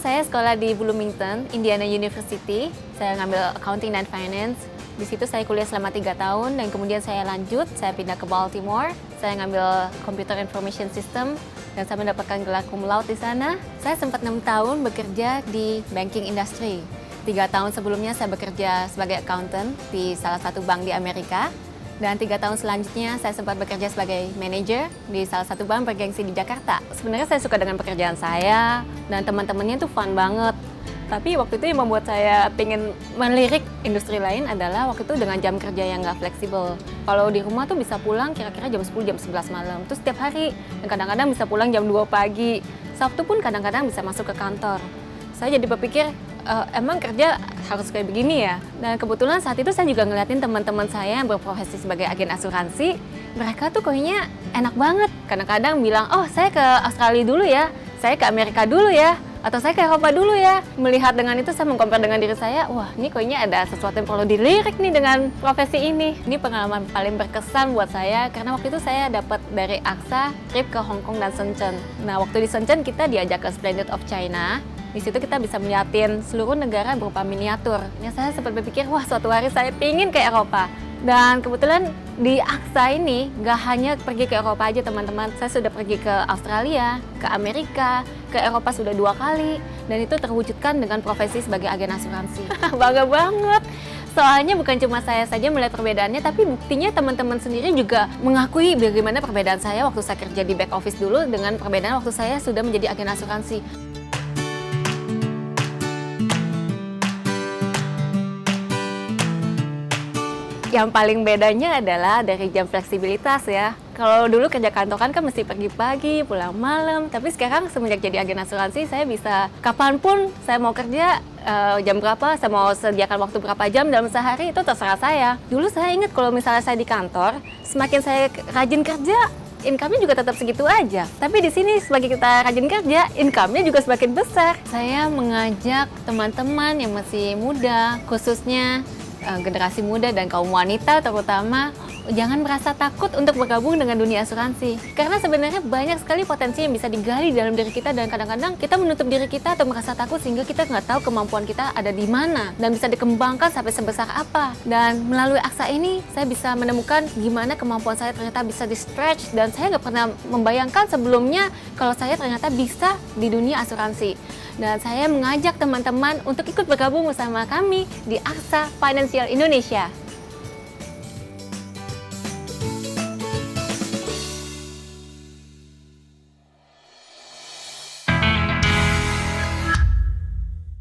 saya sekolah di Bloomington, Indiana University. Saya ngambil Accounting dan Finance. Di situ saya kuliah selama 3 tahun dan kemudian saya lanjut, saya pindah ke Baltimore. Saya ngambil Computer Information System dan saya mendapatkan gelar cum laude di sana. Saya sempat 6 tahun bekerja di banking industry. 3 tahun sebelumnya saya bekerja sebagai accountant di salah satu bank di Amerika. Dan 3 tahun selanjutnya saya sempat bekerja sebagai manajer di salah satu bank bergengsi di Jakarta. Sebenarnya saya suka dengan pekerjaan saya dan teman-temannya itu fun banget. Tapi waktu itu yang membuat saya pengen melirik industri lain adalah waktu itu dengan jam kerja yang nggak fleksibel. Kalau di rumah tuh bisa pulang kira-kira jam 10, jam 11 malam. Terus setiap hari, dan kadang-kadang bisa pulang jam 2 pagi. Sabtu pun kadang-kadang bisa masuk ke kantor. Saya jadi berpikir, emang kerja harus kayak begini ya? Dan kebetulan saat itu saya juga ngeliatin teman-teman saya yang berprofesi sebagai agen asuransi. Mereka tuh kayaknya enak banget. Kadang-kadang bilang, oh saya ke Australia dulu ya, saya ke Amerika dulu ya, atau saya ke Eropa dulu ya. Melihat dengan itu saya mengcompare dengan diri saya, wah ini kayaknya ada sesuatu yang perlu dilirik nih dengan profesi ini. Ini pengalaman paling berkesan buat saya karena waktu itu saya dapat dari AXA trip ke Hong Kong dan Shenzhen. Nah waktu di Shenzhen kita diajak ke Splendid of China. Di situ kita bisa melihatin seluruh negara berupa miniatur. Ya saya sempat berpikir, wah suatu hari saya pingin ke Eropa. Dan kebetulan di AXA ini nggak hanya pergi ke Eropa aja teman-teman. Saya sudah pergi ke Australia, ke Amerika, ke Eropa sudah 2 kali. Dan itu terwujudkan dengan profesi sebagai agen asuransi. Bangga banget. Soalnya bukan cuma saya saja melihat perbedaannya, tapi buktinya teman-teman sendiri juga mengakui bagaimana perbedaan saya waktu saya kerja di back office dulu dengan perbedaan waktu saya sudah menjadi agen asuransi. Yang paling bedanya adalah dari jam fleksibilitas ya. Kalau dulu kerja kantoran kan mesti pergi pagi, pulang malam. Tapi sekarang semenjak jadi agen asuransi, saya bisa kapanpun saya mau kerja, jam berapa, saya mau sediakan waktu berapa jam dalam sehari, itu terserah saya. Dulu saya ingat kalau misalnya saya di kantor, semakin saya rajin kerja, income-nya juga tetap segitu aja. Tapi di sini sebagai kita rajin kerja, income-nya juga semakin besar. Saya mengajak teman-teman yang masih muda, khususnya generasi muda dan kaum wanita terutama, jangan merasa takut untuk bergabung dengan dunia asuransi. Karena sebenarnya banyak sekali potensi yang bisa digali dalam diri kita dan kadang-kadang kita menutup diri kita atau merasa takut sehingga kita nggak tahu kemampuan kita ada di mana dan bisa dikembangkan sampai sebesar apa. Dan melalui AXA ini saya bisa menemukan gimana kemampuan saya ternyata bisa di-stretch dan saya nggak pernah membayangkan sebelumnya kalau saya ternyata bisa di dunia asuransi. Dan saya mengajak teman-teman untuk ikut bergabung bersama kami di AXA Financial Indonesia.